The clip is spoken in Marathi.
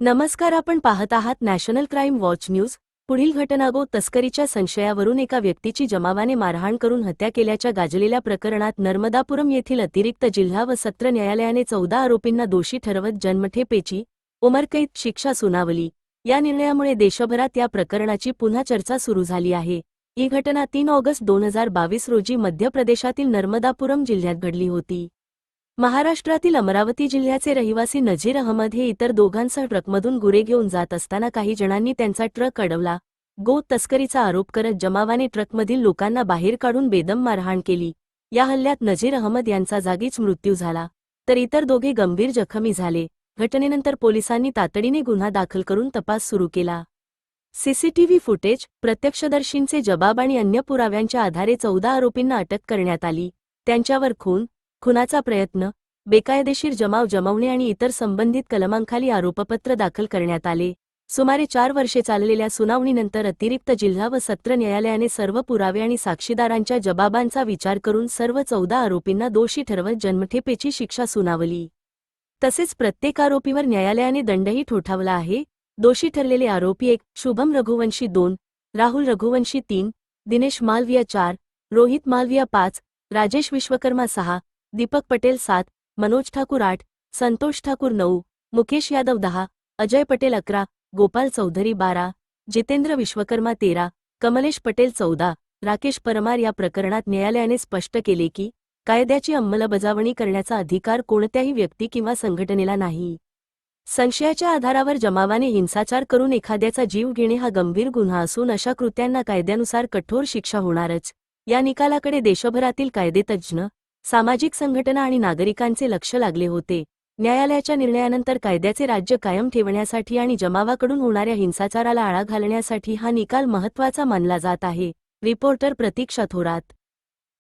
नमस्कार, आपण पाहत आहात नॅशनल क्राईम वॉच न्यूज। पुढील घटना गो तस्करीच्या संशयावरून एका व्यक्तीची जमावाने मारहाण करून हत्या केल्याच्या गाजलेल्या प्रकरणात नर्मदापुरम येथील अतिरिक्त जिल्हा व सत्र न्यायालयाने 14 आरोपींना दोषी ठरवत जन्मठेपेची उमरकैद शिक्षा सुनावली। या निर्णयामुळे देशभरात या प्रकरणाची पुन्हा चर्चा सुरू झाली आहे। ही घटना 3 ऑगस्ट 2022 रोजी मध्य प्रदेशातील नर्मदापुरम जिल्ह्यात घडली होती। महाराष्ट्रातील अमरावती जिल्ह्याचे रहिवासी नजीर अहमद हे इतर दोघांसह ट्रकमधून गुरे घेऊन जात असताना काही जणांनी त्यांचा ट्रक अडवला। गो तस्करीचा आरोप करत जमावाने ट्रकमधील लोकांना बाहेर काढून बेदम मारहाण केली। या हल्ल्यात नजीर अहमद यांचा जागीच मृत्यू झाला, तर इतर दोघे गंभीर जखमी झाले। घटनेनंतर पोलिसांनी तातडीने गुन्हा दाखल करून तपास सुरू केला। सीसीटीव्ही फुटेज, प्रत्यक्षदर्शींचे जबाब आणि अन्य पुराव्यांच्या आधारे 14 आरोपींना अटक करण्यात आली। त्यांच्यावर खुनाचा प्रयत्न, बेकायदेशीर जमाव जमवणे आणि इतर संबंधित कलमांखाली आरोपपत्र दाखल करण्यात आले। सुमारे 4 वर्षे चाललेल्या सुनावणीनंतर अतिरिक्त जिल्हा व सत्र न्यायालयाने सर्व पुरावे आणि साक्षीदारांच्या जबाबांचा विचार करून सर्व 14 आरोपींना दोषी ठरवत जन्मठेपेची शिक्षा सुनावली। तसेच प्रत्येक आरोपीवर न्यायालयाने दंडही ठोठावला आहे। दोषी ठरलेले आरोपी 1 शुभम रघुवंशी 2, राहुल रघुवंशी 3, दिनेश मालविया 4, रोहित मालविया 5, राजेश विश्वकर्मा 6, दीपक पटेल 7, मनोज ठाकूर 8, संतोष ठाकूर 9, मुकेश यादव 10, अजय पटेल 11, गोपाल चौधरी 12, जितेंद्र विश्वकर्मा 13, कमलेश पटेल 14, राकेश परमार। या प्रकरणात न्यायालयाने स्पष्ट केले की कायद्याची अंमलबजावणी करण्याचा अधिकार कोणत्याही व्यक्ती किंवा संघटनेला नाही। संशयाच्या आधारावर जमावाने हिंसाचार करून एखाद्याचा जीव घेणे हा गंभीर गुन्हा असून अशा कृत्यांना कायद्यानुसार कठोर शिक्षा होणारच। या निकालाकडे देशभरातील कायदेतज्ज्ञ, सामाजिक संघटना आणि नागरिकांचे लक्ष लागले होते। न्यायालयाच्या निर्णयानंतर कायद्याचे राज्य कायम ठेवण्यासाठी आणि जमावाकडून होणाऱ्या हिंसाचाराला आळा घालण्यासाठी हा निकाल महत्त्वाचा मानला जात आहे। रिपोर्टर प्रतीक्षा थोरात।